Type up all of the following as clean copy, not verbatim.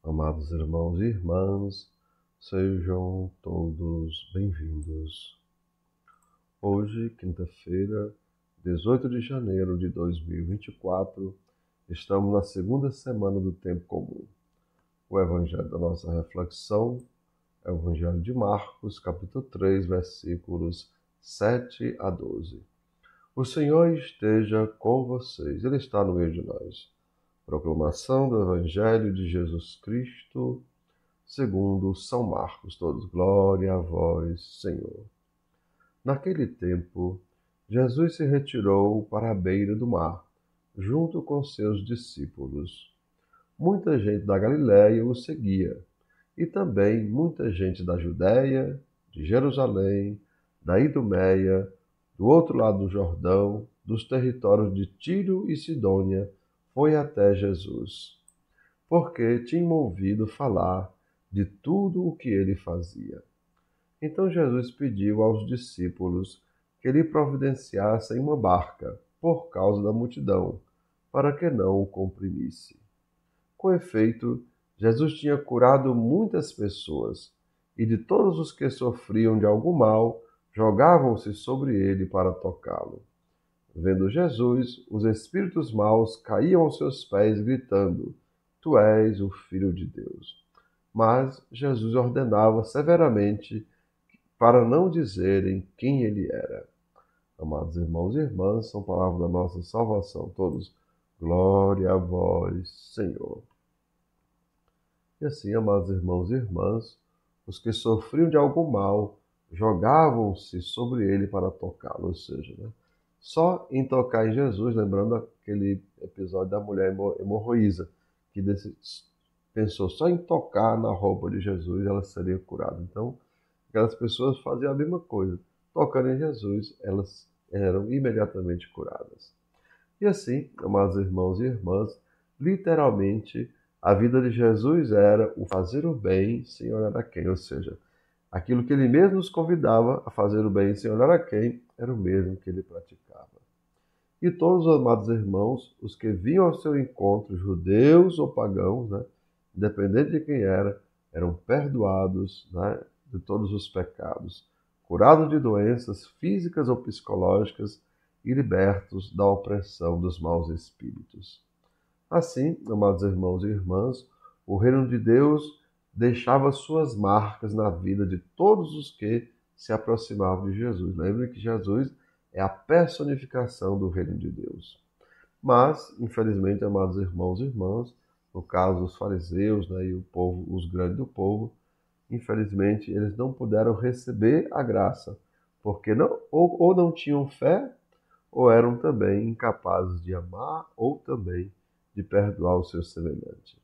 Amados irmãos e irmãs, sejam todos bem-vindos. Hoje, quinta-feira, 18 de janeiro de 2024, estamos na segunda semana do tempo comum. O evangelho da nossa reflexão é o Evangelho de Marcos, capítulo 3, versículos 7 a 12. O Senhor esteja com vocês, Ele está no meio de nós. Proclamação do Evangelho de Jesus Cristo, segundo São Marcos. Todos, glória a vós, Senhor. Naquele tempo, Jesus se retirou para a beira do mar, junto com seus discípulos. Muita gente da Galiléia o seguia, e também muita gente da Judéia, de Jerusalém, da Idumeia, do outro lado do Jordão, dos territórios de Tiro e Sidônia, foi até Jesus, porque tinham ouvido falar de tudo o que ele fazia. Então Jesus pediu aos discípulos que lhe providenciassem uma barca, por causa da multidão, para que não o comprimisse. Com efeito, Jesus tinha curado muitas pessoas, e de todos os que sofriam de algum mal, jogavam-se sobre ele para tocá-lo. Vendo Jesus, os espíritos maus caíam aos seus pés, gritando: Tu és o Filho de Deus. Mas Jesus ordenava severamente para não dizerem quem ele era. Amados irmãos e irmãs, são palavras da nossa salvação. Todos, glória a vós, Senhor. E assim, amados irmãos e irmãs, os que sofriam de algum mal jogavam-se sobre ele para tocá-lo, ou seja, só em tocar em Jesus, lembrando aquele episódio da mulher hemorroísa, que pensou só em tocar na roupa de Jesus ela seria curada. Então, aquelas pessoas faziam a mesma coisa. Tocando em Jesus, elas eram imediatamente curadas. E assim, amados irmãos e irmãs, literalmente, a vida de Jesus era o fazer o bem sem olhar a quem, ou seja, aquilo que ele mesmo nos convidava a fazer o bem sem olhar a quem, era o mesmo que ele praticava. E todos os amados irmãos, os que vinham ao seu encontro, judeus ou pagãos, independente de quem era, eram perdoados, de todos os pecados, curados de doenças físicas ou psicológicas e libertos da opressão dos maus espíritos. Assim, amados irmãos e irmãs, o reino de Deus deixava suas marcas na vida de todos os que se aproximavam de Jesus. Lembre que Jesus é a personificação do reino de Deus. Mas, infelizmente, amados irmãos e irmãs, no caso os fariseus e o povo, os grandes do povo, infelizmente eles não puderam receber a graça, porque ou não tinham fé, ou eram também incapazes de amar, ou também de perdoar o seu semelhante.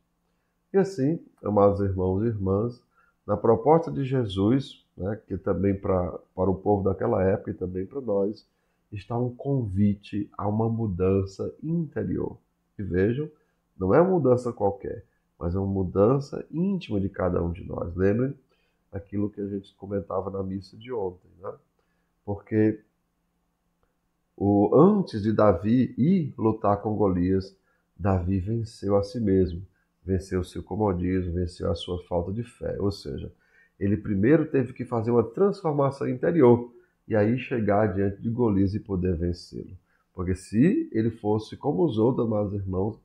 E assim, amados irmãos e irmãs, na proposta de Jesus, que também para o povo daquela época e também para nós, está um convite a uma mudança interior. E vejam, não é uma mudança qualquer, mas é uma mudança íntima de cada um de nós. Lembrem aquilo que a gente comentava na missa de ontem, Porque antes de Davi ir lutar com Golias, Davi venceu a si mesmo, venceu o seu comodismo, venceu a sua falta de fé. Ou seja, ele primeiro teve que fazer uma transformação interior e aí chegar diante de Golias e poder vencê-lo. Porque se ele fosse como os outros, amados irmãos,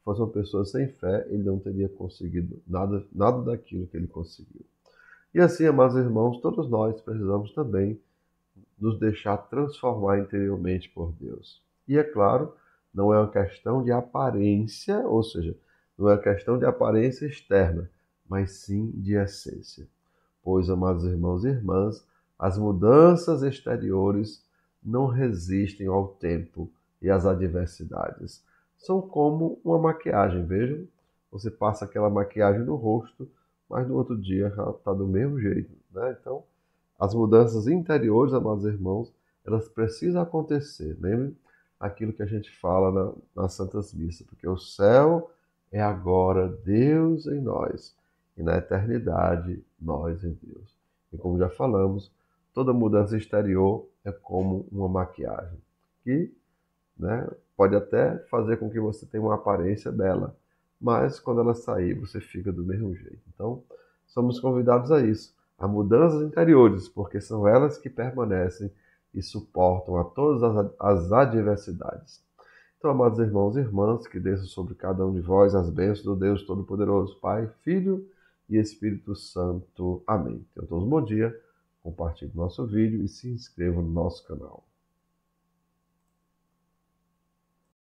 fosse uma pessoa sem fé, ele não teria conseguido nada daquilo que ele conseguiu. E assim, amados irmãos, todos nós precisamos também nos deixar transformar interiormente por Deus. E é claro, não é uma questão de aparência, ou seja, não é uma questão de aparência externa, mas sim de essência. Pois, amados irmãos e irmãs, as mudanças exteriores não resistem ao tempo e às adversidades. São como uma maquiagem, vejam? Você passa aquela maquiagem no rosto, mas no outro dia já está do mesmo jeito, Então, as mudanças interiores, amados irmãos, elas precisam acontecer. Lembre aquilo que a gente fala nas Santas Missas, porque o céu é agora Deus em nós, e na eternidade nós em Deus. E como já falamos, toda mudança exterior é como uma maquiagem, que pode até fazer com que você tenha uma aparência bela, mas quando ela sair, você fica do mesmo jeito. Então, somos convidados a isso, a mudanças interiores, porque são elas que permanecem e suportam a todas as adversidades. Então, amados irmãos e irmãs, que desça sobre cada um de vós as bênçãos do Deus Todo-Poderoso, Pai, Filho e Espírito Santo. Amém. Tenham todos um bom dia, compartilhe nosso vídeo e se inscrevam no nosso canal.